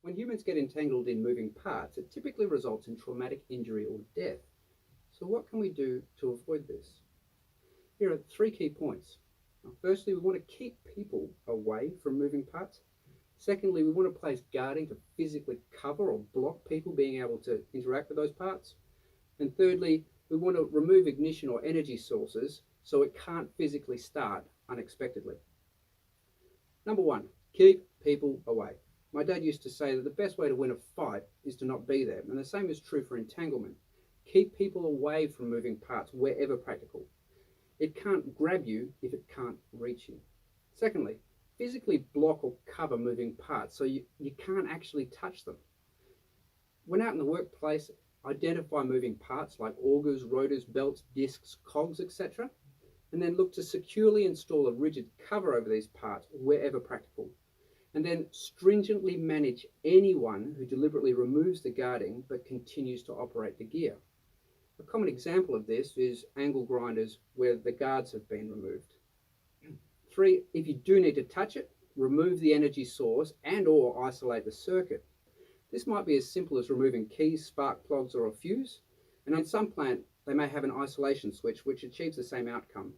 When humans get entangled in moving parts, it typically results in traumatic injury or death. So what can we do to avoid this? Here are 3 key points. Now, firstly, we want to keep people away from moving parts. Secondly, we want to place guarding to physically cover or block people being able to interact with those parts. And thirdly, we want to remove ignition or energy sources so it can't physically start unexpectedly. Number 1, keep people away. My dad used to say that the best way to win a fight is to not be there, and the same is true for entanglement. Keep people away from moving parts wherever practical. It can't grab you if it can't reach you. Secondly, physically block or cover moving parts so you can't actually touch them. When out in the workplace, identify moving parts like augers, rotors, belts, discs, cogs, etc. And then look to securely install a rigid cover over these parts wherever practical. And then stringently manage anyone who deliberately removes the guarding but continues to operate the gear. A common example of this is angle grinders where the guards have been removed. 3, if you do need to touch it, remove the energy source and or isolate the circuit. This might be as simple as removing keys, spark plugs or a fuse, and on some plant they may have an isolation switch which achieves the same outcome.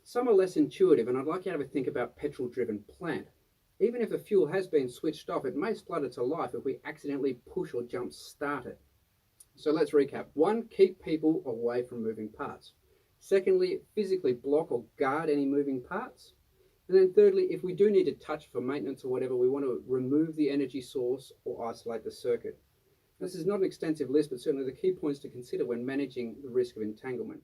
Some are less intuitive, and I'd like you to have a think about petrol-driven plant. Even if the fuel has been switched off, it may splutter to life if we accidentally push or jump start it. So let's recap. 1, keep people away from moving parts. Secondly, physically block or guard any moving parts. And then thirdly, if we do need to touch for maintenance or whatever, we want to remove the energy source or isolate the circuit. This is not an extensive list, but certainly the key points to consider when managing the risk of entanglement.